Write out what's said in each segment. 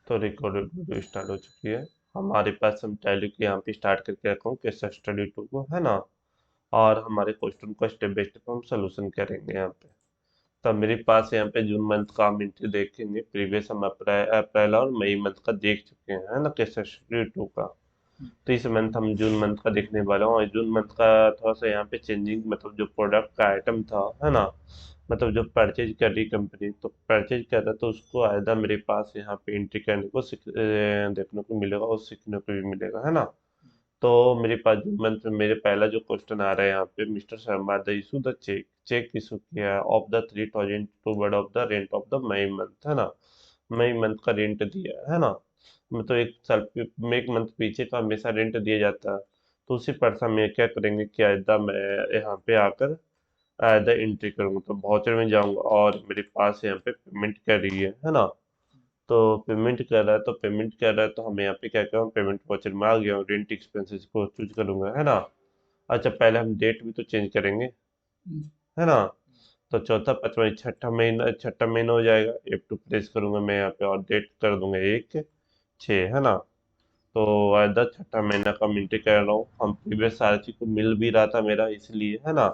तो recorded video start हो चुकी है हमारे पास। हम टैली को यहाँ पे स्टार्ट करके रखा हूँ केस स्टडी 2 को, है ना। और हमारे क्वेश्चन को स्टेप बाय स्टेप हम सोल्यूशन करेंगे यहाँ पे। तब मेरे पास यहाँ पे जून मंथ का हम एंट्री देखेंगे। प्रीवियस हम अप्रैल और मई मंथ का देख चुके हैं, है ना, केस स्टडी 2 का। तो इस मंथ हम जून मंथ का देखने वाला हूँ। और जून मंथ का थोड़ा सा यहाँ पे चेंजिंग, मतलब जो प्रोडक्ट का आइटम था, है ना, मतलब जो परचेज कर रही कंपनी, तो परचेज कर रहा, तो उसको आयदा मेरे पास यहाँ पे एंट्री करने को देखने को मिलेगा और सीखने को भी मिलेगा, है ना। तो मेरे पास जून मंथ में मेरे पहला जो क्वेश्चन आ रहा है यहाँ पे, mister Sharma the issue the cheque cheque issue किया है of the 3000 toward of the rent of the May month, है ना। मई मंथ का रेंट दिया है ना। मतलब एक साल एक मंथ पीछे का हमेशा रेंट दिया जाता है। तो उसी पर्सन में क्या करेंगे कि आयदा मैं यहाँ पे आकर आयदा एंट्री करूँगा, तो वाउचर में जाऊँगा और मेरे पास यहाँ पे पेमेंट कर रही है ना। तो पेमेंट कर रहा है, तो पेमेंट कर रहा है, तो हमें यहाँ पे क्या करूँ, पेमेंट वाउचर में आ गया हूँ, रेंट एक्सपेंसेस को चूज करूंगा, है ना। अच्छा, पहले हम डेट भी तो चेंज करेंगे, है ना। तो चौथा पाँचवा छठा महीना हो जाएगा। F2 प्रेस करूंगा मैं यहाँ पे और डेट कर दूंगा 1/6, है ना। तो आधा छठा महीना का मिनटे कह रहा हूँ। हम प्रीवियस सारी चीज को मिल भी रहा था मेरा, इसलिए, है ना।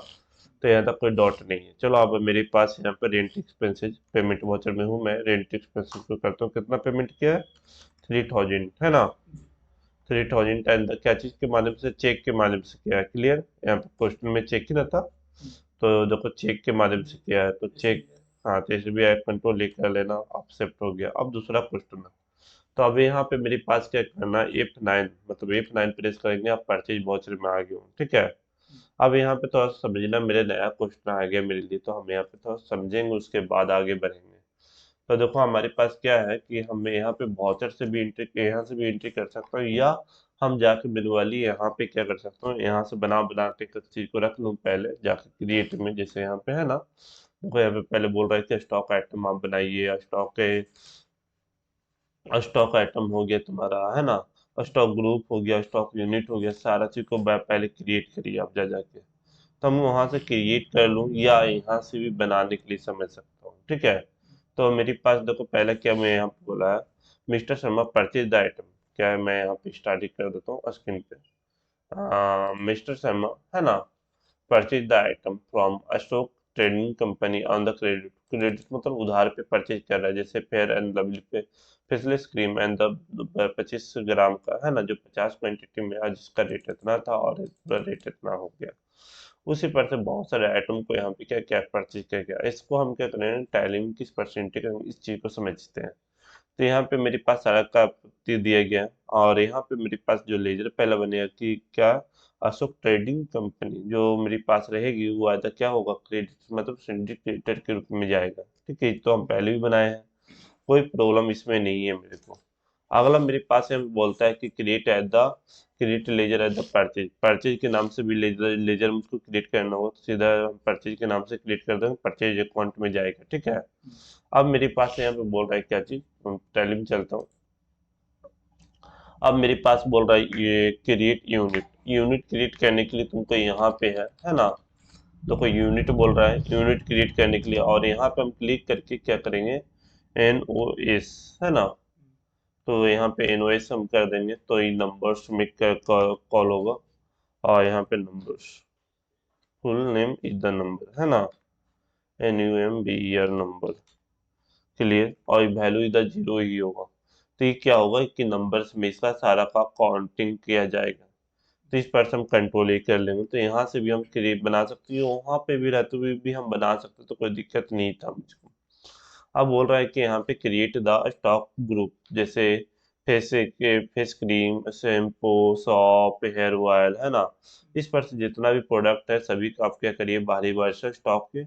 तो यहाँ तक कोई डॉट नहीं है। चलो, अब मेरे पास यहाँ पे रेंट एक्सपेंसेस पेमेंट वाउचर में हूँ मैं। रेंट एक्सपेंसेस को करता हूँ, कितना पेमेंट किया है, 3000, है ना। 3000 एंड क्या चीज के माध्यम से, चेक के माध्यम से किया है। क्लियर, यहाँ पे क्वेश्चन में चेक ही ना था, तो देखो चेक के माध्यम से किया है, तो चेक। हाँ, तो SBI कंट्रोल लेकर लेना, एक्सेप्ट हो गया। अब दूसरा क्वेश्चन है। तो अब यहाँ पे मेरे पास क्या करना है, F9, मतलब F9 प्रेस करेंगे, आप परचेज वाउचर में आ गए हो, ठीक है। अब यहाँ पे थोड़ा सा समझना, मेरे नया क्वेश्चन आ गया मेरे लिए, तो हम यहाँ पे थोड़ा समझेंगे, उसके बाद आगे बढ़ेंगे। तो देखो हमारे पास क्या है कि हमें यहाँ पे वाउचर से भी एंट्री, यहाँ से भी एंट्री कर सकता हूँ, या हम जाके मैनुअली यहाँ पे क्या कर सकता हूँ, यहाँ से बना बना के किसी चीज को रख लूँ पहले जाके क्रिएट में, जैसे यहाँ पे, है ना। देखो यहाँ पे पहले बोल रहे थे स्टॉक आइटम आप बनाइए, या स्टॉक आइटम हो गया तुम्हारा, है ना। स्टॉक ग्रुप हो गया, स्टॉक यूनिट हो गया, सारा चीज को पहले क्रिएट करिए आप जा जाके। तो हम वहां से क्रिएट कर लूँ, या यहाँ से भी बनाने के लिए समझ सकता हूँ, ठीक है। तो मेरे पास देखो पहले क्या मैं यहाँ पे बोला है, mister Sharma purchase the item. क्या है, मैं यहाँ पे स्टार्टिंग कर देता हूँ स्क्रीन पे। मिस्टर शर्मा, है ना, purchase the item from Ashok trading company on the credit. Credit मतलब उधार पे परचेज कर रहा है, जैसे फेयर एंड लवली पे फेसलेस क्रीम एंड द 25 ग्राम का, है ना, जो 50 क्वान्टिटी में आज जिसका रेट इतना था और इसका रेट इतना हो गया। उसी पर से बहुत सारे आइटम को यहाँ पे क्या क्या परचेज किया गया, इसको हम क्या करें, टैली में किस परसेंटेज इस चीज को समझते हैं। तो यहाँ पे मेरे पास सारा का प्रति दिया गया है। और यहाँ पे मेरे पास जो लेजर पहला बनेगा कि क्या, अशोक ट्रेडिंग कंपनी जो मेरे पास रहेगी, वो आधा क्या होगा, क्रेडिट मतलब सिंडिकेटर के रूप में जाएगा, ठीक है। तो हम पहले भी बनाए हैं, कोई प्रॉब्लम इसमें नहीं है मेरे को। अगला मेरे पास है, बोलता है कि create ledger at the purchase. Purchase के नाम से भी लेजर लेजर मुझको क्रिएट करना होगा, तो सीधा परचेज के नाम से क्रिएट कर देंगे, परचेज अकाउंट में जाएगा, ठीक है। अब मेरे पास यहाँ पे बोल रहा है क्या चीज, टैली में चलता हूँ। अब मेरे पास बोल रहा है ये क्रिएट यूनिट। यूनिट क्रिएट करने के लिए तुमको यहाँ पे है ना। तो कोई यूनिट बोल रहा है यूनिट क्रिएट करने के लिए, और यहाँ पे हम क्लिक करके क्या करेंगे, NOS, है ना। तो यहाँ पे NOS हम कर देंगे, तो ये नंबर्स में कॉल होगा। और यहाँ पे numbers, full name is the number, है ना, NUMBER नंबर। क्लियर, और वैल्यू इधर 0 ही होगा। तो ये क्या होगा कि नंबर्स में इसका सारा का काउंटिंग किया जाएगा। तो इस पर से हम कंट्रोल ही कर लेंगे, तो यहाँ से भी हम क्रिएट बना सकते हैं, वहाँ पे भी रहते हुए भी हम बना सकते, तो कोई दिक्कत नहीं था मुझको। अब बोल रहा है कि यहाँ पे क्रिएट द स्टॉक ग्रुप, जैसे face cream, shampoo, soap, hair oil, है ना। इस पर से जितना भी प्रोडक्ट है सभी का आप क्या करिए, बारी बारी से स्टॉक के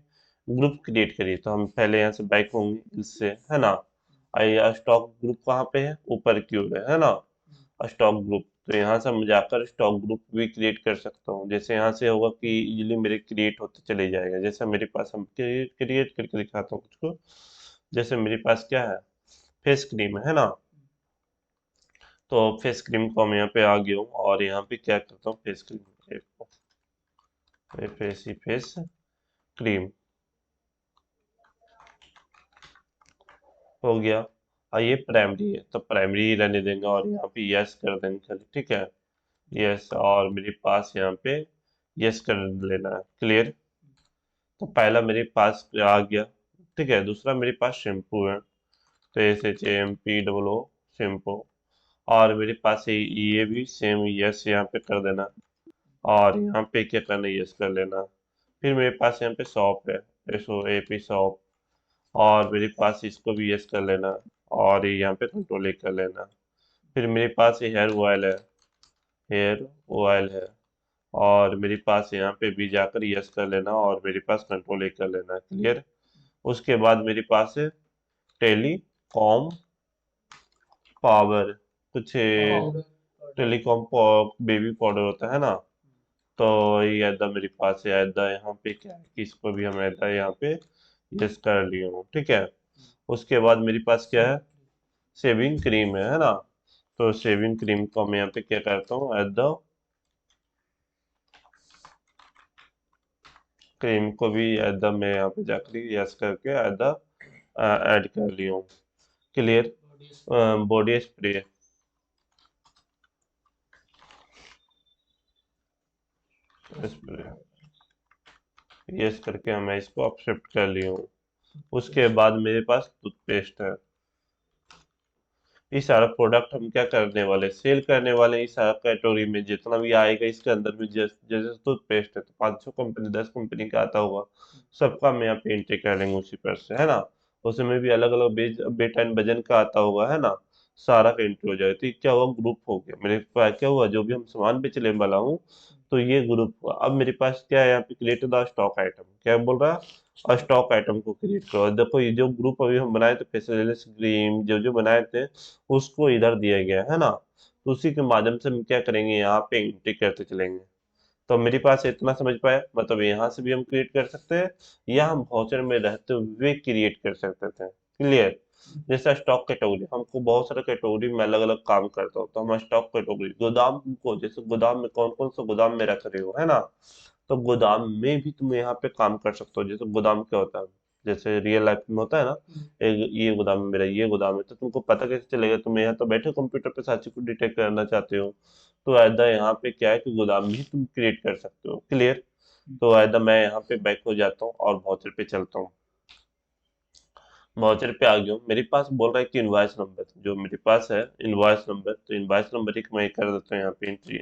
ग्रुप क्रिएट करिए। तो हम पहले यहाँ से बैक होंगे इससे, है ना। आइए, स्टॉक ग्रुप कहाँ पे है, ऊपर की ओर है ना, स्टॉक ग्रुप। तो यहाँ से हम जाकर स्टॉक ग्रुप भी क्रिएट कर सकता हूँ। जैसे यहाँ से होगा कि इजीली मेरे क्रिएट होते चले जाएगा। जैसे मेरे पास, हम क्रिएट करके दिखाता हूँ कुछ को। जैसे मेरे पास क्या है, फेस क्रीम है ना। तो फेस क्रीम को हम यहाँ पे आ गया हूँ, और यहाँ पे क्या करता हूँ, फेस क्रीम, फेस क्रीम हो गया। और ये प्राइमरी है तो प्राइमरी ही रहने देंगे और यहाँ पे यस कर देंगे खाली, ठीक है। यस, और मेरे पास यहाँ पे यस कर लेना है। क्लियर। तो पहला मेरे पास आ गया, ठीक है। दूसरा मेरे पास शैम्पू है, तो SHAMPOO शैम्पू। और मेरे पास ये भी सेम यस यहाँ पे कर देना, और यहाँ पे क्या करना, यस कर लेना। फिर मेरे पास यहाँ पे शॉप है, SOAP शॉप, और मेरे पास इसको भी यस कर लेना, और ये यहाँ पे कंट्रोल कर लेना। फिर मेरे पास ये हेयर ऑयल है, हेयर ऑयल है, और मेरे पास यहाँ पे भी जाकर यस कर लेना, और मेरे पास कंट्रोल कर लेना। क्लियर। उसके बाद मेरे पास है टेलीकॉम पावर, कुछ टेलीकॉम बेबी पाउडर होता है ना, तो ये ऐदा मेरे पास है। ऐदा यहाँ पे क्या है कि इसको भी हम ऐदा यहाँ पे यस कर लिए हूँ, ठीक है। उसके बाद मेरे पास क्या है, शेविंग क्रीम है ना। तो शेविंग क्रीम को मैं यहाँ पे क्या करता हूँ, ऐदा क्रीम को भी ऐदा मैं यहाँ पे जाकर यस करके ऐदा ऐड कर लिया हूँ। Clear. Body spray, spray yes करके मैं इसको अब शिफ्ट कर लिया हूँ। उसके बाद मेरे पास टूथपेस्ट है। ये सारा प्रोडक्ट हम क्या करने वाले, सेल करने वाले। इस सारा कैटेगरी में जितना भी आएगा इसके अंदर में, जैसे टूथपेस्ट है तो 500 कंपनी 10 कंपनी का आता होगा, सबका हम यहाँ पे एंट्री कर लेंगे उसी पर से, है ना। उसमें भी अलग अलग बेटा एंड वजन का आता होगा, है ना। सारा का एंट्री हो जाएगा, तो ये क्या हुआ, ग्रुप हो गया मेरे पास। क्या हुआ, जो भी हम सामान बेचने वाला हूँ, तो ये ग्रुप हुआ। अब मेरे पास क्या है, यहाँ पे क्रिएट द स्टॉक आइटम, क्या बोल रहा है, और स्टॉक आइटम को क्रिएट करो। और देखो ये जो ग्रुप अभी हम बनाए थे, फेशियल क्रीम जो जो बनाए थे, उसको इधर दिया गया है ना। तो उसी के माध्यम से हम क्या करेंगे, यहाँ पे एंट्री करते चलेंगे। तो मेरे पास इतना समझ पाया, मतलब यहाँ से भी हम क्रिएट कर सकते हैं, या हम वाउचर में रहते हुए क्रिएट कर सकते थे। क्लियर। जैसे स्टॉक कैटेगरी, हमको बहुत सारे कैटेगरी में अलग अलग काम करता हूँ, तो हम स्टॉक कैटेगरी, गोदाम को, जैसे गोदाम में कौन कौन सा गोदाम में रख रहे हो, है ना। तो गोदाम में भी तुम यहाँ पे काम कर सकते हो। जैसे गोदाम क्या होता है, जैसे रियल लाइफ में होता है ना, एक ये गोदाम है मेरा, ये गोदाम है, तो तुमको पता कैसे चलेगा, तुम यहाँ तो बैठे कंप्यूटर पे सारी चीज को डिटेक्ट करना चाहते हो। तो ऐदा यहाँ पे क्या है कि गोदाम भी तुम क्रिएट कर सकते हो। क्लियर। तो ऐदा मैं यहाँ पे बैक हो जाता हूँ और वाउचर पे चलता हूँ। वाउचर पे आ गया हूँ, मेरे पास बोल रहा है कि इनवॉइस नंबर, जो मेरे पास है इनवॉइस नंबर, तो इनवॉइस नंबर एक मैं कर देता हूँ यहाँ पे एंट्री।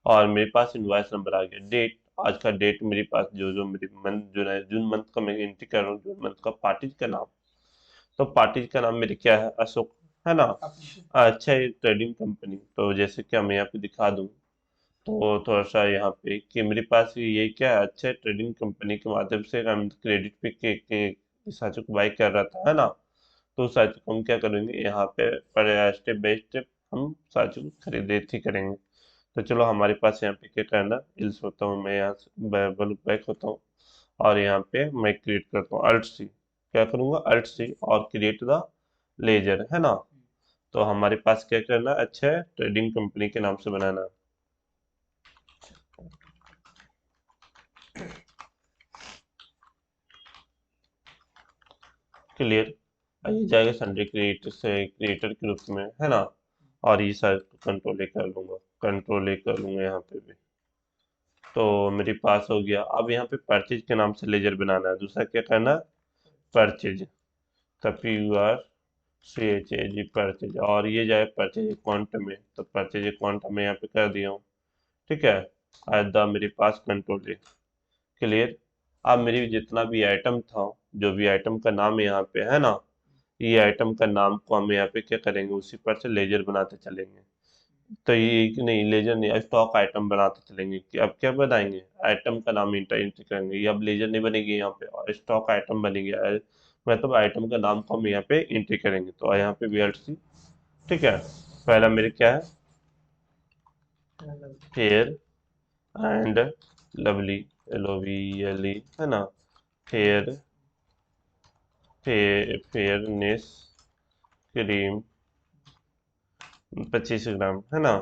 और मेरे पास इनवॉइस नंबर आ गया। डेट, आज का डेट मेरे पास, जो जो मेरी मंथ जो है, जून मंथ का मैं एंट्री कर रहा हूँ, जून मंथ का पार्टी का नाम। तो पार्टी का नाम मेरे क्या है, अशोक, है ना। अच्छा, ये ट्रेडिंग कंपनी, तो जैसे कि मैं यहाँ पे दिखा दूँ, तो थोड़ा सा यहाँ पे कि मेरे पास ये क्या है, अच्छा ट्रेडिंग कंपनी के माध्यम से हम क्रेडिट पे के साचो को बाई कर रहा था, है ना। तो साचो को हम क्या करेंगे, यहाँ पे पर स्टेप बाय स्टेप हम साचो को खरीदे थी करेंगे। तो चलो हमारे पास यहाँ पे क्या करना, इल्स होता हूँ मैं, यहाँ से बैक होता हूँ, और यहाँ पे मैं क्रिएट करता हूँ अल्ट सी। क्या करूँगा, अल्ट सी, और क्रिएट द लेजर, है ना। तो हमारे पास क्या करना, अच्छा है ट्रेडिंग कंपनी के नाम से बनाना। क्लियर। ये जाएगा संडे क्रिएटर से क्रिएटर के रूप में, है ना। और ये सारे कंट्रोल कर लूंगा, कंट्रोल कर लूंगा यहाँ पे भी। तो मेरे पास हो गया। अब यहाँ पे परचेज के नाम से लेजर बनाना है, दूसरा क्या करना है, परचेज, PURCHAG परचेज, और ये जाए परचेज अकाउंट में, तो परचेज अकाउंट में यहाँ पे कर दिया हूँ, ठीक है। ऐदा मेरे पास कंट्रोल। क्लियर। अब मेरी जितना भी आइटम था, जो भी आइटम का नाम यहाँ पे है ना, ये आइटम का नाम को हम यहाँ पे क्या करेंगे, उसी पर से लेजर बनाते चलेंगे। तो ये कि नहीं, लेजर नहीं, स्टॉक आइटम बनाते चलेंगे। कि अब क्या बनाएंगे, आइटम का नाम एंटर करेंगे, ये अब लेजर नहीं बनेगी यहाँ पे, और स्टॉक आइटम बनेगी। मतलब आइटम का नाम को हम यहाँ पे एंट्री करेंगे, तो यहाँ पे VLC, ठीक है। पहला मेरे क्या है, फेयर एंड लवली, LOVLE, है ना। फेयर, फेयरनेस क्रीम 25 ग्राम, है ना।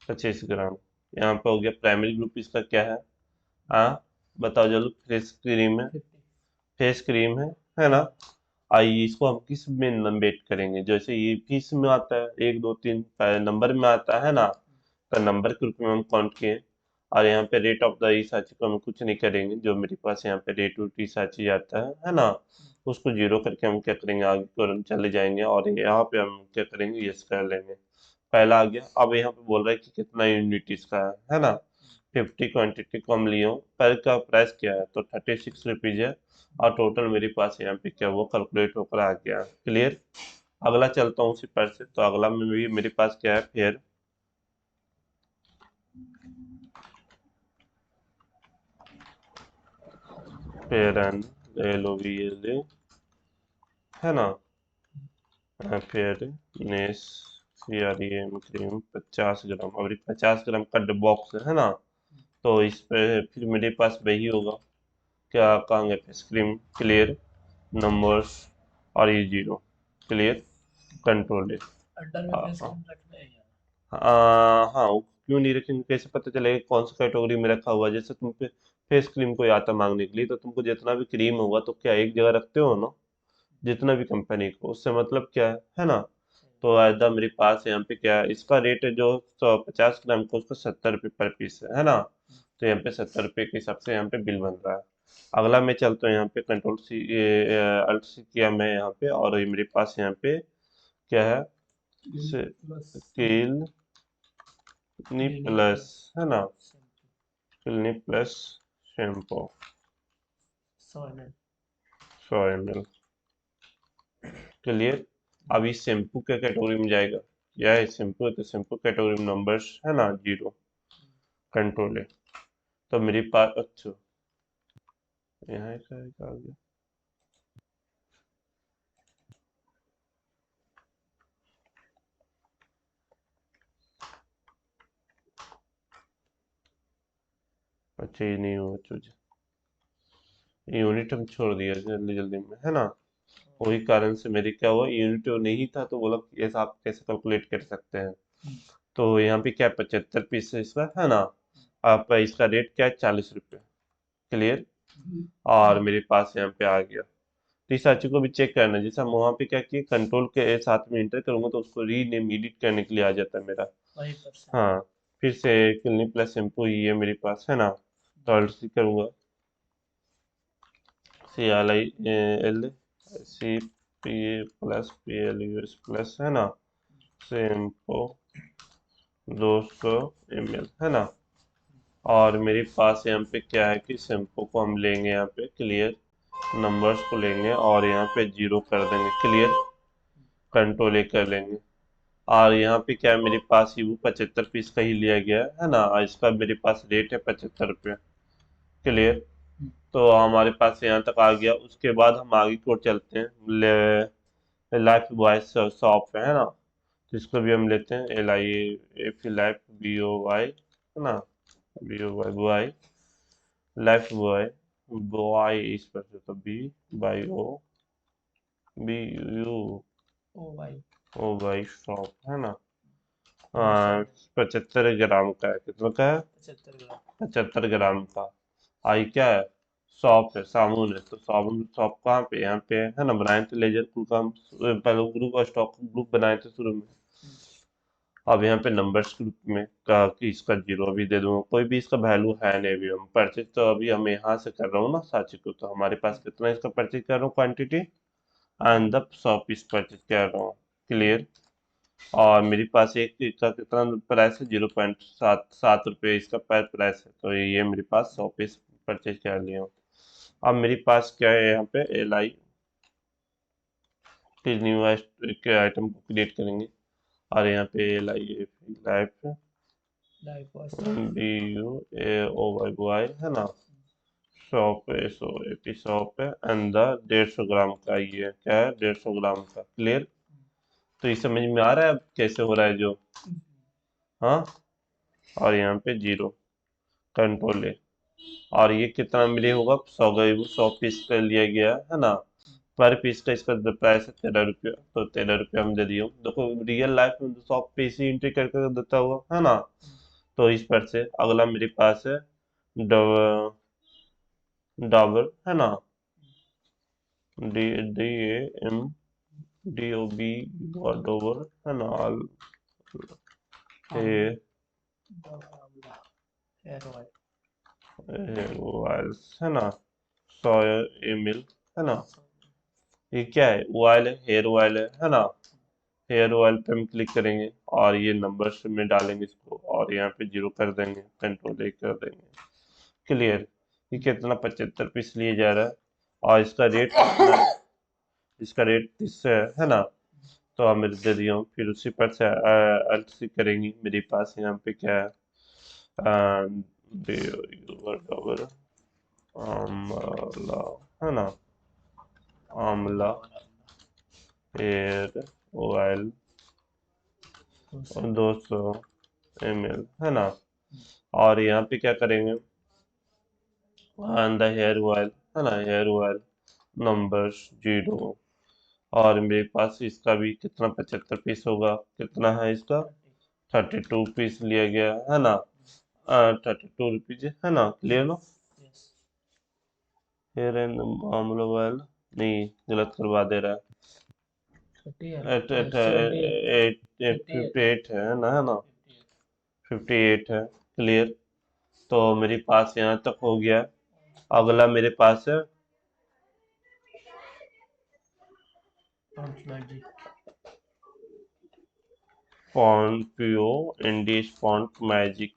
25 ग्राम। यहाँ पे हो गया। प्राइमरी ग्रुप इसका क्या है, हाँ बताओ जल्द। फेस क्रीम है, फेस क्रीम है ना। आइए इसको हम किस में नंबेट करेंगे, जैसे ये किस में आता है, 1 2 3 नंबर में आता है ना, तो नंबर के रूप में हम काउंट किए। और यहाँ पे रेट ऑफ द ईसाची को हम कुछ नहीं करेंगे, जो मेरे पास यहाँ पे रेट ऑफ ईसाची आता है ना, उसको जीरो करके हम क्या करेंगे, आगे की ओर हम चले जाएंगे और यहाँ पे हम क्या करेंगे, यस कर लेंगे। पहला आ गया। अब यहाँ पे बोल रहा है कि कितना यूनिट इसका है ना, 50 क्वांटिटी को हम लिए हूँ, पर का प्राइस क्या है, तो 36 रुपीज है। और टोटल मेरे पास यहाँ पे क्या वो कैलकुलेट होकर आ गया। क्लियर। अगला चलता हूँ उसी पर से, तो अगला में भी मेरे पास क्या है, फेयर एंड एलोवियल है ना, फेयरनेस सीआरएम क्रीम 50 ग्राम, और 50 ग्राम का बॉक्स है ना, तो इस पे फिर मेरे पास वही होगा, क्या कहेंगे, फेस क्रीम। क्लियर। नंबर्स और ये जीरो। क्लियर। कंट्रोल है। अंडर में फेस क्रीम रखना है यार। हाँ, वो क्यों नहीं रखेंगे, कैसे पता चलेगा कौन सा कैटेगरी में रखा हुआ है, जैसे तुम पे फेस क्रीम कोई आता मांगने के लिए, तो तुमको जितना भी क्रीम होगा तो क्या एक जगह रखते हो ना, जितना भी कंपनी को, उससे मतलब क्या है ना। तो आयदा मेरे पास यहाँ पे क्या है, इसका रेट है जो 150 ग्राम का, उसका 70 रुपये पर पीस है ना। तो यहाँ पे 70 रुपये के हिसाब से यहाँ पे बिल बन रहा है। अगला मैं चलता हूँ यहाँ पे, कंट्रोल सी, अल्ट सी किया मैं यहाँ पे, और ये मेरे पास यहाँ पे क्या है, स्किल प्लस है ना, clinic plus shampoo 100 ml। 100 ml। Clear. अब इस शैम्पू के कैटेगरी में जाएगा, यह है शैम्पू है, तो शैम्पू कैटेगरी में नंबर्स है ना, जीरो। कंट्रोल है। तो मेरे पास, अच्छा, यहाँ का आ गया। अच्छा, ये नहीं हुआ चूज, यूनिट हम छोड़ दिया जल्दी जल्दी में है ना, वही कारण से मेरे क्या हुआ, यूनिट नहीं था, तो बोला कि ऐसा आप कैसे कैलकुलेट कर सकते हैं। तो यहाँ पे क्या 75 पीस है इसका है ना, आपका इसका रेट क्या है, 40 रुपये। क्लियर। और मेरे पास यहाँ पे आ गया। तो इस साची को भी चेक करना, जैसे हम वहाँ पे क्या किए, कंट्रोल के साथ में इंटर करूंगा तो उसको रीनेम एडिट करने के लिए आ जाता है मेरा। वही परसेंट। हाँ, फिर से क्लिनिक प्लस शैम्पू ही है मेरे पास है ना, तो अल्ट सी करूंगा, CLIL CPA+PLUS प्लस है ना, शैम्पू 200 ml है ना। और मेरे पास यहाँ पे क्या है कि शैम्पू को हम लेंगे यहाँ पे, क्लियर, नंबर्स को लेंगे और यहाँ पे जीरो कर देंगे। क्लियर। कंट्रोल ए कर लेंगे। और यहाँ पे क्या है, मेरे पास ही वो 75 पीस का ही लिया गया है ना, और इसका मेरे पास रेट है 75 रुपये। क्लियर। तो हमारे पास यहाँ तक आ गया, उसके बाद हम आगे की ओर चलते हैं, लाइफ बॉय शॉप है ना, तो इसको भी हम लेते हैं, LIF लाइफ BOY है ना, BOY लाइफ बॉय, बॉय इस पर से, तो BYO ओ भाई। ओ भाई शॉप है ना। हाँ, 75 ग्राम का है, कितना का है, 75 ग्राम। 75 ग्राम का। आई क्या है, शॉप है, साबुन है, तो साबुन शॉप कहाँ पे, यहाँ पे है ना, बनाए थे लेजर कुल का हम, पहले ग्रुप और स्टॉक ग्रुप बनाए थे शुरू में। अब यहाँ पे नंबर्स ग्रुप में का कि इसका जीरो अभी दे दूंगा, कोई भी इसका वैल्यू है नहीं, अभी हम परचेज तो अभी हम यहाँ से कर रहा हूँ ना साची को, तो हमारे पास कितना इसका परचेज कर रहा हूँ quantity, and the 100 piece purchase कर रहा हूँ। क्लियर। और मेरे पास एक का कितना प्राइस है, 0.77 रुपये इसका पर प्राइस है, तो ये मेरे पास 100 पीस परचेज कर लिया हूँ। अब मेरे पास क्या है, यहाँ पे LI न्यू के आइटम को क्रिएट करेंगे, और यहाँ पे LIF life life boy BUAOY है ना, शॉप है, शॉप है, एंड द 150 ग्राम का, ये क्या है, 150 ग्राम का। क्लियर। तो ये समझ में आ रहा है अब कैसे हो रहा है जो, हाँ। और यहाँ पे जीरो। कंट्रोल है। और ये कितना मिले होगा, 100 पीस का लिया गया है ना, पर पीस का इसका प्राइस है 13 रुपया, तो 13 रुपया हम दे दिए। देखो रियल लाइफ में तो 100 पीस ही एंट्री करके देता हुआ है ना। तो इस पर से अगला मेरे पास है डाबर है ना, DAMDOB है ना, Amla hair Amla hair oil oils है ना, 100 ml है ना। ये क्या है, ऑयल है, हेयर ऑयल है ना। हेयर ऑयल पे हम क्लिक करेंगे और ये नंबर्स में डालेंगे इसको और यहाँ पे 0 कर देंगे, कंट्रोल A कर देंगे। क्लियर। ये कितना 75 पीस लिए जा रहा है और इसका रेट कितना है, इसका रेट 30 है ना। तो आप मेरे दे दिया हूँ, फिर उसी पर से अल्ट सी करेंगी। मेरे पास यहाँ पे क्या है, डॉबर आमला है ना, आमला हेयर ऑयल 200 ml है ना। और यहाँ पे क्या करेंगे, द हेयर ऑयल है ना, हेयर ऑयल नंबर्स 0। और मेरे पास इसका भी कितना 75 पीस होगा, कितना है इसका 30 32 पीस लिया गया है ना। 32 रुपीज है ना। ले लो। Yes hair and amla oil, नहीं गलत करवा दे रहा 30 है है। 78 फिफ्टी 58 एट है ना, 58 58 है। क्लियर। तो मेरे पास यहाँ तक हो गया। अगला मेरे पास है पॉन्ड्स मैजिक पॉन्पियो इंडी स्पॉन्ट मैजिक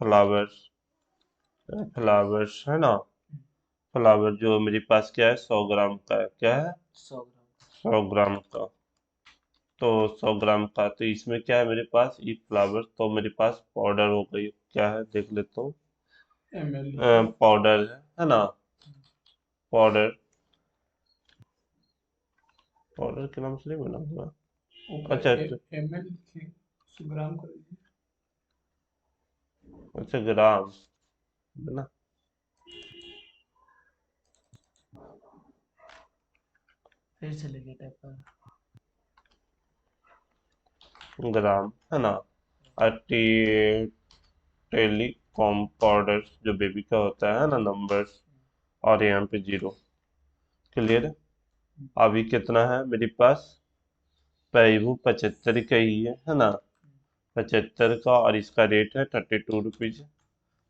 फ्लावर्स, फ्लावर्स है ना। फ्लावर जो मेरे पास क्या है, 100 ग्राम का है। क्या है, 100 ग्राम 100 ग्राम का। तो 100 ग्राम का, तो इसमें क्या है मेरे पास, ये फ्लावर तो मेरे पास पाउडर हो गई। क्या है देख लेता हूँ। ml पाउडर है ना, पाउडर, पाउडर के नाम से नहीं बना हुआ। ऊपर अच्छा अच्छा, ml लिखे 100 ग्राम कर दीजिए अच्छा ग्राम है ना। फिर से लिखिए टाइप कर ग्राम है ना। टी टेलीकॉम पाउडर जो बेबी का होता है ना, नंबर्स और यहाँ पे 0। क्लियर है। अभी कितना है मेरे पास, पैबू 75 का ही है ना। 75 का, और इसका रेट है 32 रुपीज।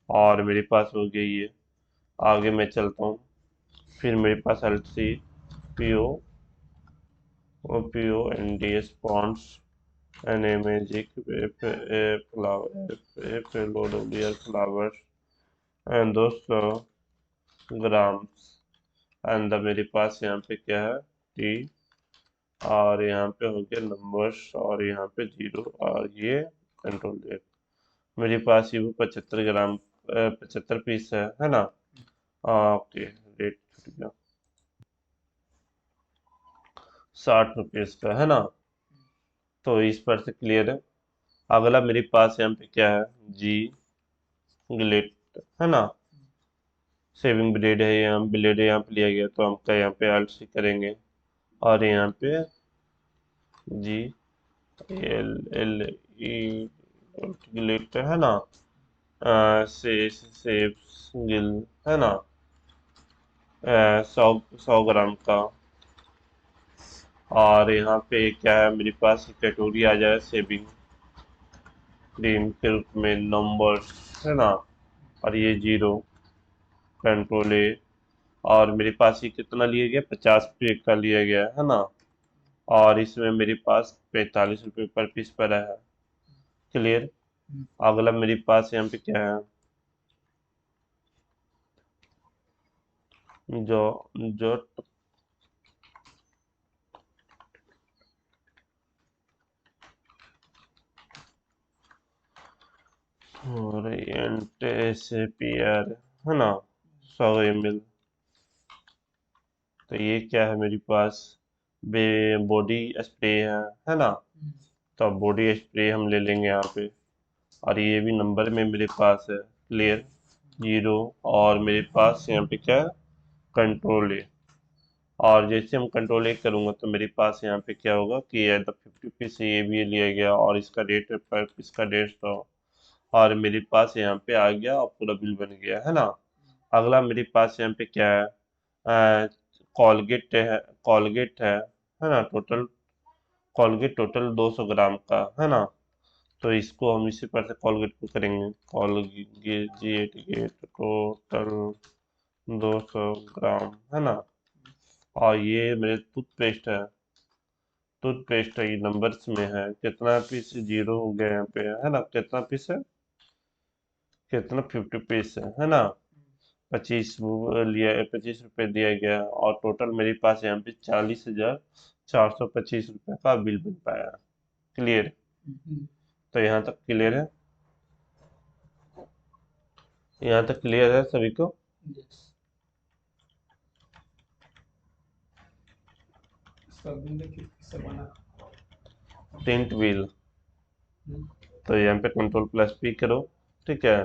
और मेरे पास हो गई है। आगे मैं चलता हूँ। फिर मेरे पास L C P O N D S Pond's N A magic flowers and 200 grams. And मेरे पास यहाँ पे क्या है, टी, और यहाँ पे हो गया नंबर्स और यहाँ पे 0 और ये कंट्रोल Z। मेरे पास ये वो 75 ग्राम 75 पीस है ना। ओके, रेट छूट गया, 60 रुपीज का है ना। तो इस पर से क्लियर है। अगला मेरे पास यहाँ पे क्या है, जी ग्लिट है ना। सेविंग ब्लेड है, यहाँ ब्लेड यहाँ पे लिया गया तो हम क्या यहाँ पे अल्ट सी करेंगे और यहाँ पे G L L E glide है ना। सेव गिल है ना, 100 100 ग्राम का। और यहाँ पे क्या है मेरे पास, कटोरी आ जाए सेविंग क्रीम के रूप में नंबर्स है ना। और ये 0 कंट्रोल ए। और मेरे पास ये कितना लिया गया, 50 रुपये का लिया गया है ना। और इसमें मेरे पास 45 रुपये पर पीस पड़ा है। क्लियर। अगला मेरे पास यहाँ पे क्या है, जो जो ओरिएंट से पीआर है ना, 100 ml। तो ये क्या है मेरे पास, बे बॉडी स्प्रे है ना। तो बॉडी स्प्रे हम ले लेंगे यहाँ पे। और ये भी नंबर में मेरे पास है। क्लियर। 0। और मेरे पास यहाँ पे क्या है, कंट्रोल ए। और जैसे हम कंट्रोल ए करूँगा तो मेरे पास यहाँ पे क्या होगा कि ये 50 पीस से ये भी लिया गया और इसका रेट पर इसका 150। और मेरे पास यहाँ पे आ गया और पूरा बिल बन गया है ना। अगला मेरे पास यहाँ पे क्या है, है ना, टोटल कॉलगेट टोटल 200 ग्राम का है ना। तो इसको हम इसी पर से कॉलगेट को करेंगे, कॉलगेट गेट टोटल 200 ग्राम है ना। और ये मेरे टूथपेस्ट है, ये नंबर्स में है, कितना पीस जीरो हो गया यहाँ पे है ना, कितना पीस है, कितना 50 पीस है ना। 25 रुपये दिया गया और टोटल मेरे पास यहाँ पे 40,425 रुपये का बिल बन पाया। क्लियर? तो यहाँ तक क्लियर है? यहाँ तक क्लियर है सभी को? यस। इसका बिल देखिए किससे बना। Print bill. हम्म, तो यहाँ पे कंट्रोल प्लस पी करो, ठीक है,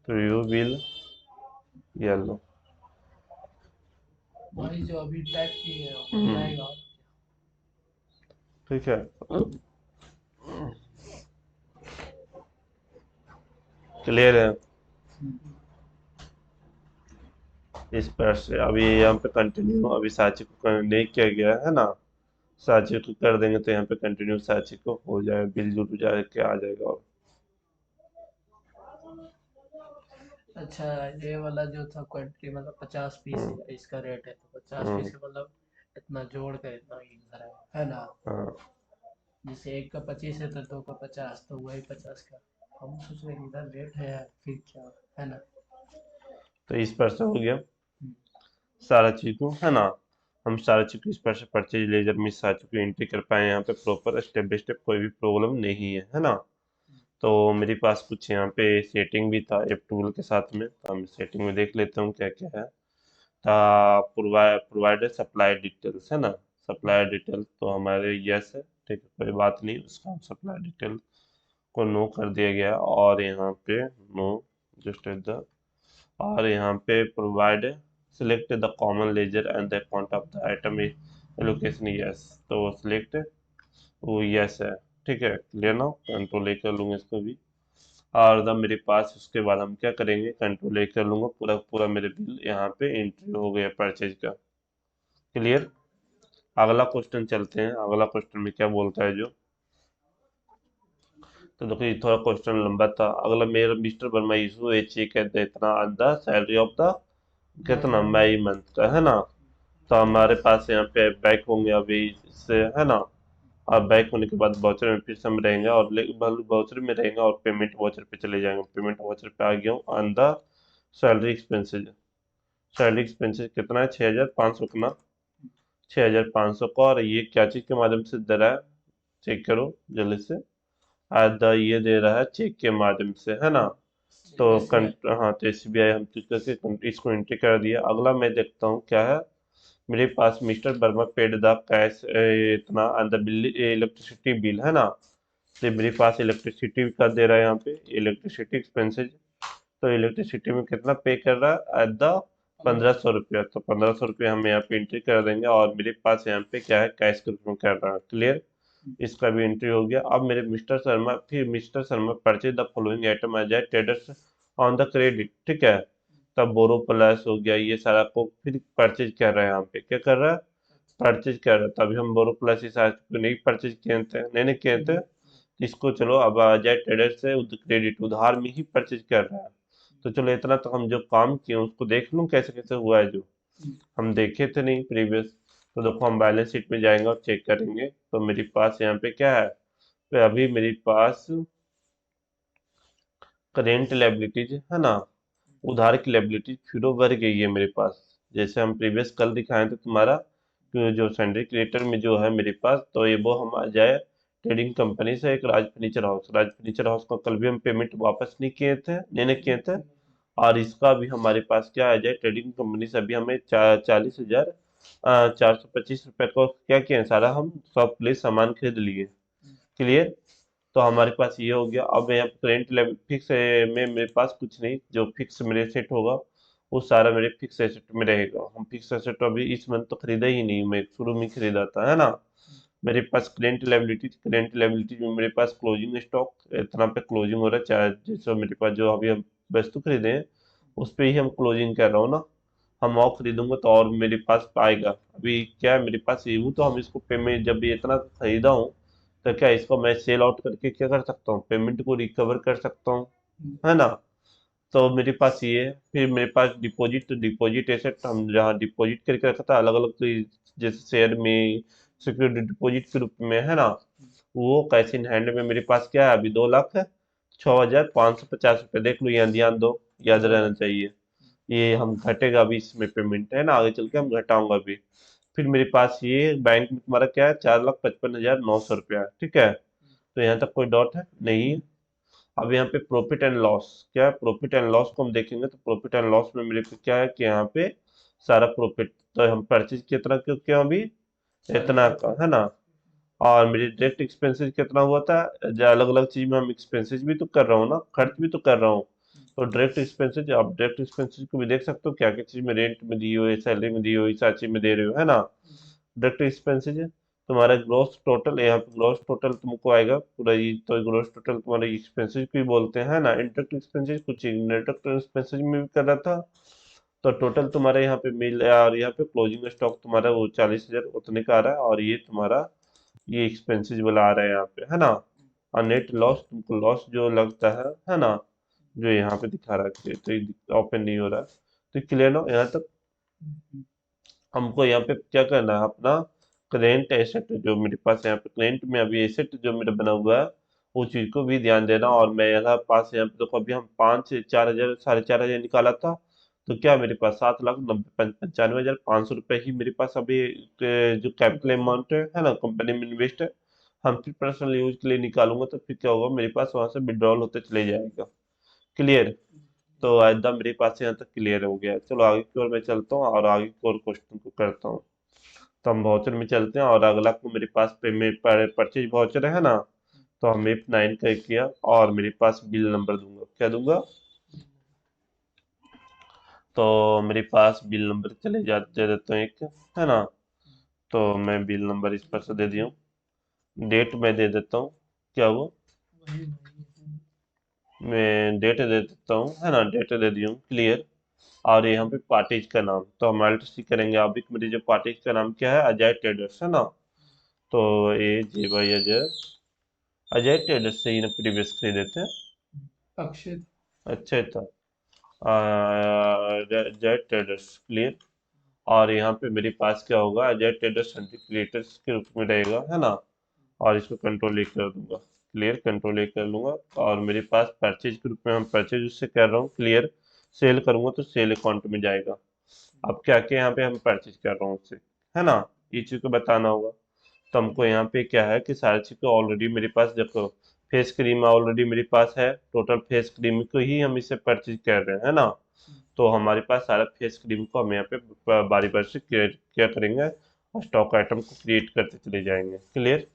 प्रीव्यू बिल, ये लो। भाई जो अभी टाइप किए हो हम्म, जाएगा। ठीक है, क्लियर है? इस पर से अभी यहाँ पे कंटिन्यू अभी साची को नहीं किया गया है ना, साची को कर देंगे तो यहाँ पे कंटिन्यू साची को हो जाए, बिल जुल जाए के आ जाएगा। और अच्छा, ये वाला जो था क्वांटिटी मतलब 50 पीस हम्म, इसका रेट है, तो 50 पीस हम्म, का मतलब इतना जोड़ कर इतना यूज है ना। हाँ। जैसे एक का 25 है तो दो का 50, तो वही 50 का। हम सोच रहे हैं कि इधर रेट है यार, फिर क्या है ना। तो इस पर से हो गया हम्म, सारा चीज को है ना। हम सारा चीज को इस पर से परचेज लेजर में सारा चीज को एंट्री कर पाए यहाँ पे प्रॉपर स्टेप बाय स्टेप, कोई भी प्रॉब्लम नहीं है ना। तो मेरे पास कुछ यहाँ पे सेटिंग भी था एप टूल के साथ में, तो हम सेटिंग में देख लेते हूँ क्या क्या है। प्रोवाइडर सप्लाई डिटेल्स है ना, सप्लाई डिटेल तो हमारे यस है, ठीक है, कोई बात नहीं, उसका हम सप्लाई डिटेल को नो कर दिया गया और यहाँ पे नो जस्ट एट द, और यहाँ पे provide select the common ledger and the account of the item allocation, yes, तो सिलेक्ट वो यस है, ठीक है, क्लियर ना। कंट्रोल ए कर लूँगा इसको भी, और द मेरे पास उसके बाद हम क्या करेंगे, कंट्रोल ए कर लूँगा, पूरा पूरा मेरे बिल यहाँ पे एंट्री हो गया परचेज का। क्लियर? अगला क्वेश्चन चलते हैं, अगला क्वेश्चन में क्या बोलता है जो, तो देखो ये थोड़ा क्वेश्चन लंबा था। अगला, मेरा mister Verma issue a cheque है इतना on the salary of the कितना मई मंथ का है ना। तो हमारे पास यहाँ पे बैक होंगे अभी इससे है ना, और बैक होने के बाद वाउचर में फिर से हम रहेंगे और वाउचर में रहेंगे और पेमेंट वाउचर पे चले जाएंगे, पेमेंट वाउचर पे आ गया हूँ on the salary expenses. Salary expenses कितना है, 6,500 का ना, 6,500 का, और ये क्या चीज़ के माध्यम से दे रहा है, चेक करो जल्दी से। ये दे रहा है चेक के माध्यम से है ना। तो हाँ, तो SBI हम चूज करके इसको एंट्री कर दिया। अगला मैं देखता हूँ क्या है, मेरे पास mister Verma paid the cash इतना अंदर बिल इलेक्ट्रिसिटी बिल है ना। तो मेरे पास इलेक्ट्रिसिटी का दे रहा है यहाँ पे इलेक्ट्रिसिटी एक्सपेंसेज, तो इलेक्ट्रिसिटी में कितना पे कर रहा है एट द 1,500 रुपया, तो 1,500 रुपया हम यहाँ पे एंट्री कर देंगे और मेरे पास यहाँ पे क्या है, कैश के रूप में कर रहा है। क्लियर? इसका भी एंट्री हो गया। अब मेरे mister Sharma purchase the following item आ जाए ट्रेडर्स ऑन द क्रेडिट, ठीक है, तब बोरो प्लस हो गया, ये सारा को फिर परचेज कर रहा है, यहाँ पे क्या कर रहा है, परचेज कर रहा है। तभी हम बोरो प्लस इस को नहीं परचेज किए थे, नहीं किए थे, इसको चलो अब आ जाए ट्रेडर से क्रेडिट, उधार में ही परचेज कर रहा है। तो चलो इतना तो हम जो काम किए उसको देख लूँ कैसे कैसे हुआ है, जो हम देखे थे नहीं प्रीवियस। तो देखो हम बैलेंस शीट में जाएंगे और चेक करेंगे, तो मेरे पास यहाँ पे क्या है, तो अभी मेरे पास करेंट लायबिलिटीज है ना, उधार की लायबिलिटी फिर बढ़ गई है मेरे पास। जैसे हम प्रीवियस कल दिखाए थे तुम्हारा जो सैंडरी क्रिएटर में जो है मेरे पास, तो ये वो हम आ जाए ट्रेडिंग कंपनी से एक राज फर्नीचर हाउस का कल भी हम पेमेंट वापस नहीं किए थे, नहीं किए थे। और इसका भी हमारे पास क्या आ जाए, ट्रेडिंग कंपनी से अभी हमें 40,425 रुपये को क्या किए हैं, सारा हम सब प्लेस सामान खरीद लिए। क्लियर? तो हमारे पास ये हो गया। अब यहाँ करेंट लेवल फिक्स में मेरे पास कुछ नहीं, जो फिक्स मेरे सेट होगा वो सारा मेरे फिक्स एसेट में रहेगा। हम फिक्स एसेट अभी इस मंथ तो खरीदा ही नहीं, मैं शुरू में खरीदा था है ना। मेरे पास करेंट लायबिलिटी में मेरे पास क्लोजिंग स्टॉक इतना पे क्लोजिंग हो रहा है, चाहे जैसे मेरे पास जो अभी हम वस्तु खरीदे हैं उस पे ही हम क्लोजिंग कर रहा हूँ ना। हम और खरीदूंगे तो और मेरे पास आएगा। अभी क्या है, मेरे पास ये हूँ तो हम इसको पेमेंट, जब ये इतना खरीदा हूँ तो क्या इसको मैं सेल आउट करके क्या कर सकता हूँ, पेमेंट को रिकवर कर सकता हूँ, है ना। तो मेरे पास ये है। फिर मेरे पास डिपॉजिट, तो डिपॉजिट एसेट हम जहाँ डिपॉजिट करके रखा था अलग अलग, जैसे शेयर में सिक्योरिटी डिपॉजिट के रूप में, है ना। वो कैश इन हैंड में मेरे पास क्या है, अभी 2,06,550 रुपये। देख लो, यहाँ ध्यान दो, याद रहना चाहिए। ये हम घटेगा अभी इसमें पेमेंट, है ना, आगे चल के हम घटाऊंगा अभी। फिर मेरे पास ये बैंक में तुम्हारा क्या है, 4,55,900 रुपया है, ठीक है। तो यहाँ तक कोई डॉट है नहीं। अब यहाँ पे प्रॉफिट एंड लॉस, क्या है, प्रॉफिट एंड लॉस को हम देखेंगे तो प्रॉफिट एंड लॉस में मेरे को क्या है कि यहाँ पे सारा प्रॉफिट, तो हम परचेज कितना क्यों किया अभी, इतना का, है ना। और मेरी डायरेक्ट एक्सपेंसेस कितना हुआ था, जो अलग अलग चीज में हम एक्सपेंसेस भी तो कर रहा हूँ ना, खर्च भी तो कर रहा हूँ। तो डायरेक्ट एक्सपेंसेस, आप डायरेक्ट एक्सपेंसेस को भी देख सकते हो, क्या क्या चीज में रेंट में दी हुई, सैलरी में दी हुई, सारी चीज में दे रहे हो, है ना। डायरेक्ट एक्सपेंसेस है तुम्हारा ग्रॉस टोटल, यहाँ पे ग्रॉस टोटल तुमको आएगा पूरा ये, तो ग्रॉस टोटल तुम्हारे एक्सपेंसेस को ही बोलते हैं ना। इंटरेक्ट एक्सपेंसेस कुछ इंटरेक्ट एक्सपेंसेस में भी कर रहा था। तो टोटल तुम्हारे यहाँ पे मिल, और यहाँ पे क्लोजिंग स्टॉक तुम्हारा वो 40,000 उतने का आ रहा है, और ये तुम्हारा ये एक्सपेंसेस वाला आ रहा है यहाँ पे, है ना। और नेट लॉस तुमको लॉस जो लगता है ना, जो यहाँ पे दिखा रहा है, तो ये ओपन नहीं हो रहा है। तो क्लियर ना यहाँ तक। हमको यहाँ पे क्या करना है, अपना करेंट एसेट जो मेरे पास यहाँ पे करेंट में अभी एसेट जो मेरा बना हुआ है, वो चीज को भी ध्यान देना। और मैं यहाँ पास यहाँ पे देखो, अभी हम 5 से 4 हजार, 4,500 निकाला था। तो क्या मेरे पास 7,95,500 रुपये ही मेरे पास अभी जो कैपिटल अमाउंट है ना, कंपनी में इन्वेस्ट है। हम फिर पर्सनल यूज के लिए निकालूंगा तो फिर क्या होगा, मेरे पास वहां से विड्रॉल होते चले जाएगा। क्लियर। तो एकदम मेरे पास यहाँ तक क्लियर हो गया। चलो आगे की ओर मैं चलता हूँ और आगे की ओर क्वेश्चन को करता हूँ। तो हम वाउचर में चलते हैं, और अगला को मेरे पास पेमेंट परचेज वाउचर है ना। तो हम F9 का किया, और मेरे पास बिल नंबर दूंगा, क्या दूंगा, तो मेरे पास बिल नंबर चले जाते दे देता हूँ एक, है ना। तो मैं बिल नंबर इस पर से दे दिया हूँ। डेट मैं दे देता हूँ, क्या हुआ, मैं डेट दे देता हूँ, है ना, डेट दे दी हूँ, क्लियर। और यहाँ पे पार्टीज का नाम तो हम अल्ट सी करेंगे। अभी मेरे जो पार्टीज का नाम क्या है, अजय ट्रेडर्स, है ना। तो ए जे भाई अजय, अजय ट्रेडर्स से ही ना प्रीवियस खरीदे थे। अक्षय। अच्छा था। Ajay traders, clear. और यहाँ पे मेरे पास क्या होगा, अजय ट्रेडर्स क्रिएटर्स के रूप में रहेगा, है ना। और इसको कंट्रोल ए कर दूंगा, क्लियर, कंट्रोल ए कर लूंगा। और मेरे पास परचेज के रूप में हम परचेज उससे कर रहा हूँ, क्लियर। सेल करूंगा तो सेल अकाउंट में जाएगा। अब क्या क्या यहाँ पे हम परचेज कर रहा हूँ उससे, है ना, ये चीज को बताना होगा। तो हमको यहाँ पे क्या है कि सारी चीज को ऑलरेडी मेरे पास देखो, फेस क्रीम ऑलरेडी मेरे पास है, टोटल फेस क्रीम को ही हम इसे परचेज कर रहे हैं, है ना। तो हमारे पास सारा फेस क्रीम को हम यहाँ पे बारी बारी से क्या करेंगे, और स्टॉक आइटम को क्रिएट करते चले जाएंगे, क्लियर।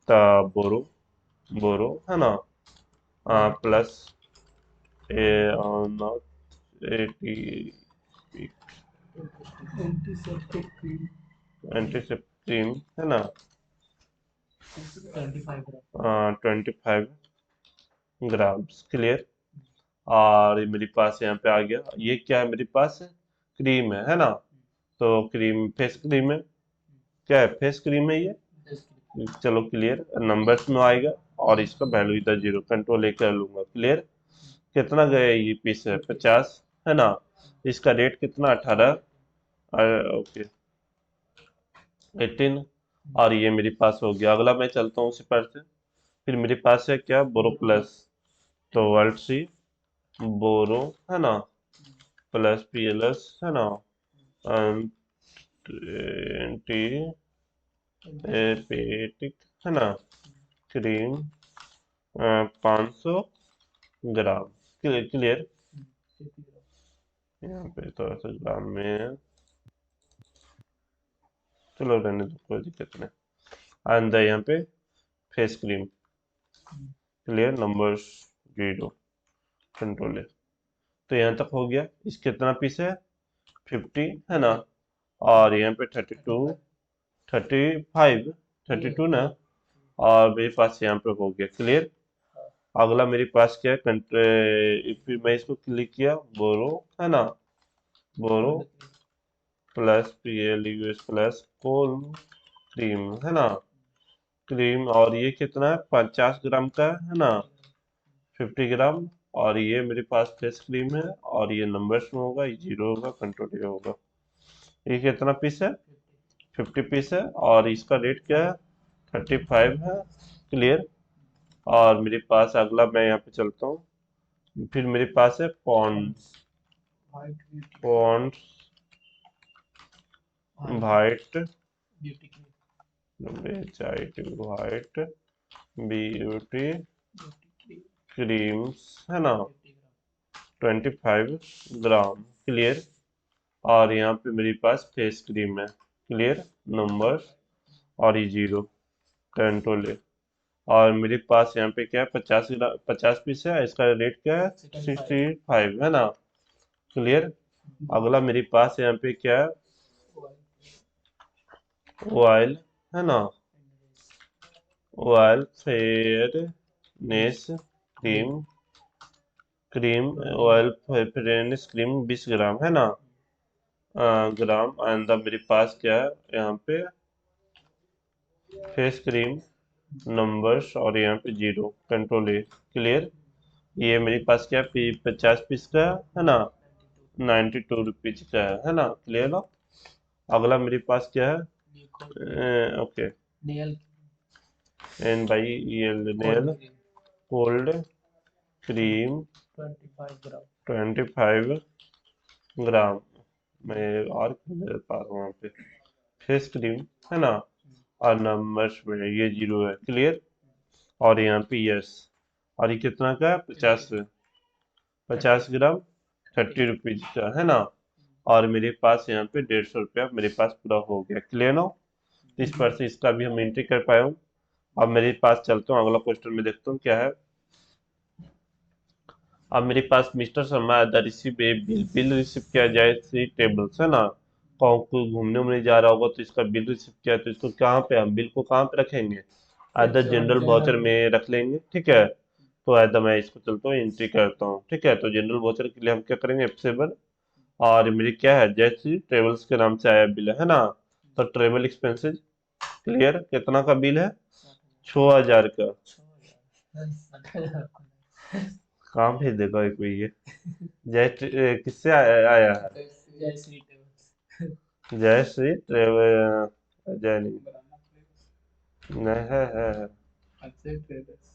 तो बोरो, बोरो, है ना, plus A not 80 antiseptic cream antiseptic cream, है ना, 25 ग्राम। 25 ग्राम्स, क्लियर। और ये मेरे पास यहाँ पे आ गया, ये क्या है मेरे पास, क्रीम है ना। तो क्रीम फेस क्रीम है, क्या है, फेस क्रीम है ये। चलो क्लियर, नंबर्स में आएगा। और इसका वैल्यू इधर 0, कंट्रोल ए कर लूंगा, क्लियर। कितना गया ये पीस है, 50, है ना। इसका रेट कितना, 18, ओके, 18। और ये मेरे पास हो गया। अगला मैं चलता हूँ उसी पर से। फिर मेरे पास है क्या, बोरो प्लस। तो वर्ल्ड सी बोरो, है ना, प्लस PLS, है ना, एंटी एपेटिक, है ना, क्रीम 500 ग्राम, क्लियर क्लियर। यहाँ पे थोड़ा सा ग्राम में है। चलो रहने दो, कोई दिक्कत नहीं। अंदर यहाँ पे face cream, clear, numbers 0, control है। तो यहाँ तक हो गया। इस कितना पीस है, 50, है ना। और यहाँ पे 32, 35, 32 ना। और मेरे पास यहाँ पे हो गया, क्लियर। अगला मेरे पास क्या है, फिर मैं इसको क्लिक किया, बोरो, है ना, बोरो प्लस PLUS प्लस कोल क्रीम, है ना, क्रीम। और ये कितना है, 50 ग्राम का है ना, 50 ग्राम। और ये मेरे पास फेस क्रीम है, और ये नंबर्स में होगा, ये 0 होगा, कंट्रोल ये होगा। ये कितना पीस है, 50 पीस है, और इसका रेट क्या है, 35 है। क्लियर। और मेरे पास अगला मैं यहाँ पे चलता हूँ, फिर मेरे पास है Pond's. White beauty Pond's white beauty cream white beauty beauty creams, है ना, क्रीम 25 ग्राम। क्लियर। और यहाँ पे मेरे पास फेस क्रीम है। क्लियर। नंबर, और ये 0, कंट्रोल। और मेरे पास यहाँ पे क्या है, 50 ग्राम, 50 पीस है, इसका रेट क्या है, 65, है ना। क्लियर। अगला मेरे पास यहाँ पे क्या है, ऑयल, है ना, oil fairness cream, cream oil fairness cream 20 ग्राम, है ना, ग्राम। एंड मेरे पास क्या है यहाँ पे, फेस क्रीम नंबर्स, और यहाँ पे 0, कंट्रोल ए। क्लियर। ये मेरे पास क्या है, 50 पीस का है ना, 92 रुपीज का है ना। क्लियर ना। अगला मेरे पास क्या है, okay, nail NYEL cold nail cream cold cream 25 ग्राम 25 ग्राम। मैं और क्या दे पा रहा हूँ वहाँ पे, फेस क्रीम, है ना, और नंबर्स में ये 0 है। क्लियर। और यहाँ पे यस। और ये कितना का है, 50 ग्राम 30 रुपीज का, है ना। और मेरे पास यहाँ पे 150 रुपया मेरे पास पूरा हो गया। क्लियर ना। तो इस पर से इसका भी हम एंट्री कर पाए हूँ। अब मेरे पास चलता हूँ, अगला क्वेश्चन में देखता हूँ क्या है। अब मेरे पास mister Sharma the receive a bill receive किया जाए 3 टेबल्स, है ना। कहूँ कोई घूमने उमने जा रहा होगा तो इसका बिल रिसीव किया, तो इसको कहाँ पे, हम बिल को कहाँ पे रखेंगे, अदर जनरल वाउचर में रख लेंगे। ठीक है। तो ऐसा मैं इसको चलता हूँ एंट्री करता हूँ। ठीक है। तो जनरल वाउचर के लिए हम क्या करेंगे, F7। और मेरी क्या है, जैसी ट्रेवल्स के नाम से आया बिल है ना, तो ट्रेवल एक्सपेंसेस। क्लियर। कितना का बिल है, 6,000 का। कहाँ भेज देगा कोई ये, किससे आया है, जय श्री टेबल्स जय श्री ट्रेवल, जय नहीं, नहीं है। अक्षय ट्रेडर्स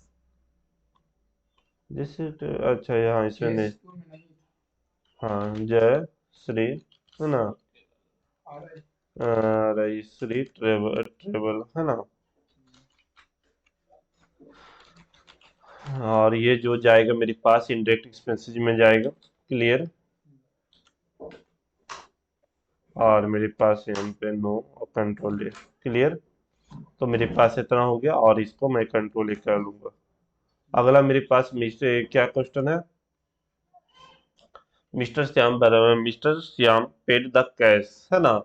जैसे अच्छा यहाँ इसमें नहीं, हाँ, जय श्री, है ना, रही श्री ट्रेवल ट्रेवल, है ना। और ये जो जाएगा मेरे पास इनडायरेक्ट एक्सपेंसेस में जाएगा। क्लियर। और मेरे पास यहाँ पे नो और कंट्रोल ए। क्लियर। तो मेरे पास इतना हो गया, और इसको मैं कंट्रोल ए कर लूंगा। अगला मेरे पास मिस्टर क्या क्वेश्चन है, mister Shyam paid the cash, है ना,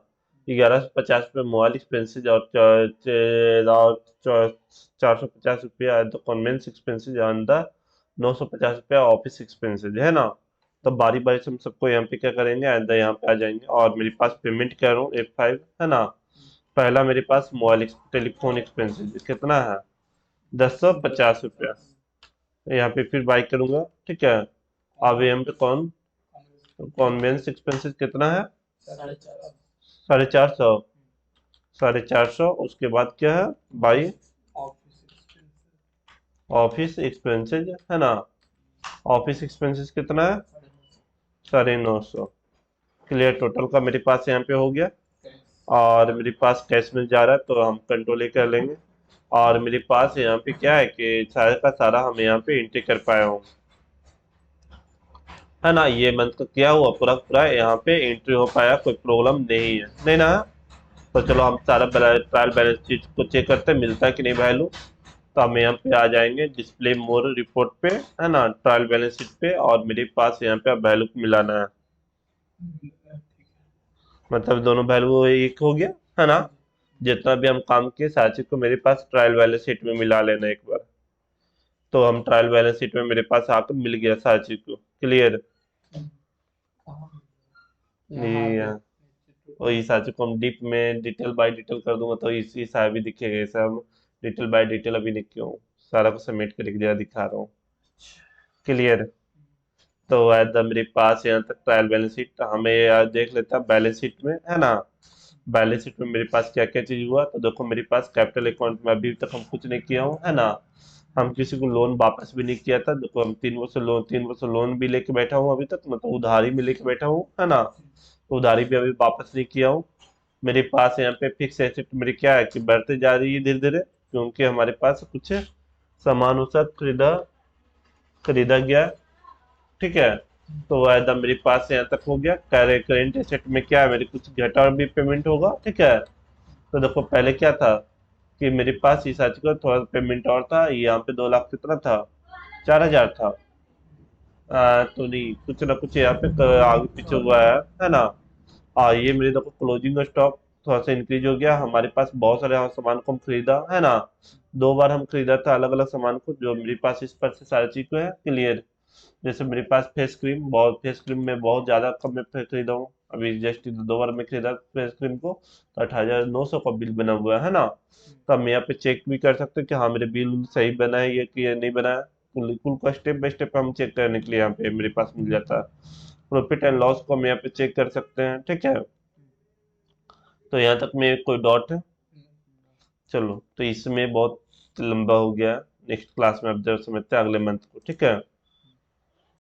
1150 पे मोबाइल एक्सपेंसेज, और 450 रुपया द कन्वेंस एक्सपेंसेज, और द 950 रुपया ऑफिस एक्सपेंसेज, है ना। तो बारी बारी से हम सबको यहाँ पे क्या करेंगे, एंड यहाँ पे आ जाएंगे। और मेरे पास पेमेंट कर रहा हूँ F5, है ना। पहला मेरे पास मोबाइल टेलीफोन एक्सपेंसेज कितना है, 1050 रुपया। यहाँ पे फिर बाई करूंगा। ठीक है। अब यहाँ पे कॉन्वेंस एक्सपेंसेस कितना है, 450। 450, उसके बाद क्या है, बाई ऑफिस एक्सपेंसेस, है ना। ऑफिस एक्सपेंसेस कितना है, 950। क्लियर। टोटल का मेरे पास यहाँ पे हो गया। और मेरे पास कैश में जा रहा है, तो हम कंट्रोल ही कर लेंगे। और मेरे पास यहाँ पे क्या है कि सारा का सारा हम यहाँ पे एंट्री कर पाया हूँ, है ना। ये मंथ का क्या हुआ, पूरा पूरा यहाँ पे एंट्री हो पाया, कोई प्रॉब्लम नहीं है, नहीं ना। तो चलो हम सारा ट्रायल बैलेंस चीज को चेक करते हैं, मिलता है कि नहीं वैल्यू। तो हम यहाँ पे आ जाएंगे डिस्प्ले मोर रिपोर्ट पे, है ना, ट्रायल बैलेंस शीट पे, और मेरे पास यहाँ पे अब वैल्यू मिलाना है, मतलब दोनों वैल्यू एक हो गया, है ना। जितना भी हम काम किए सारी चीज को मेरे पास ट्रायल बैलेंस शीट में मिला लेना एक बार। तो हम ट्रायल बैलेंस शीट में मेरे पास आकर मिल गया सारी चीज को। क्लियर। ये और इस हिसाब से को हम डीप में डिटेल बाय डिटेल कर दूंगा तो इस हिसाब भी दिखेगा। ऐसा हम डिटेल बाय डिटेल अभी लिख के हूँ, सारा कुछ समेट के लिख दिया, दिखा रहा हूँ। क्लियर। तो ऐसा मेरे पास यहाँ तक ट्रायल बैलेंस शीट, हमें यार देख लेता बैलेंस शीट में, है ना। बैलेंस शीट में मेरे पास क्या क्या चीज हुआ, तो देखो मेरे पास कैपिटल अकाउंट में अभी तक हम कुछ नहीं किया हूँ, है ना। हम किसी को लोन वापस भी नहीं किया था। देखो हम 3 वर्ष लोन भी लेके बैठा हूँ अभी तक, मतलब उधारी भी लेके बैठा हूँ, है ना। तो उधारी भी अभी वापस नहीं किया हूँ। मेरे पास यहाँ पे फिक्स एसेट मेरी क्या है कि बढ़ते जा रही है धीरे धीरे, क्योंकि हमारे पास कुछ सामान उस खरीदा खरीदा गया। ठीक है। तो एकदम मेरे पास यहाँ तक हो गया। करेंट एसेट में क्या है, मेरे कुछ घटा और भी पेमेंट होगा। ठीक है। तो देखो पहले क्या था कि मेरे पास इस आज का थोड़ा पेमेंट और था, यहाँ पे 2 लाख कितना था, 4 हजार था। तो नहीं, कुछ ना कुछ यहाँ पे आगे पीछे हुआ है ना। ये मेरे देखो क्लोजिंग स्टॉक थोड़ा सा इंक्रीज हो गया। हमारे पास बहुत सारे सामान को हम खरीदा, है ना। 2 बार हम खरीदा था अलग अलग सामान को, जो मेरे पास इस पर से सारी चीज को है क्लियर। जैसे मेरे पास फेस क्रीम में बहुत ज़्यादा कम में खरीदा हूँ। अभी जस्ट 2 बार में खरीदा फेस क्रीम को, तो 18,900 का बिल बना हुआ है ना। तो हम यहाँ पे चेक भी कर सकते हैं कि हाँ मेरे बिल सही बना है ये कि ये नहीं बना है। कुल कुल का स्टेप बाय स्टेप हम चेक करने के लिए यहाँ पे मेरे पास मिल जाता है। प्रॉफिट एंड लॉस को हम यहाँ पे चेक कर सकते हैं। ठीक है। तो यहाँ तक में कोई डॉट है। चलो तो इसमें बहुत लंबा हो गया, नेक्स्ट क्लास में अब जब समझते हैं अगले मंथ को। ठीक है।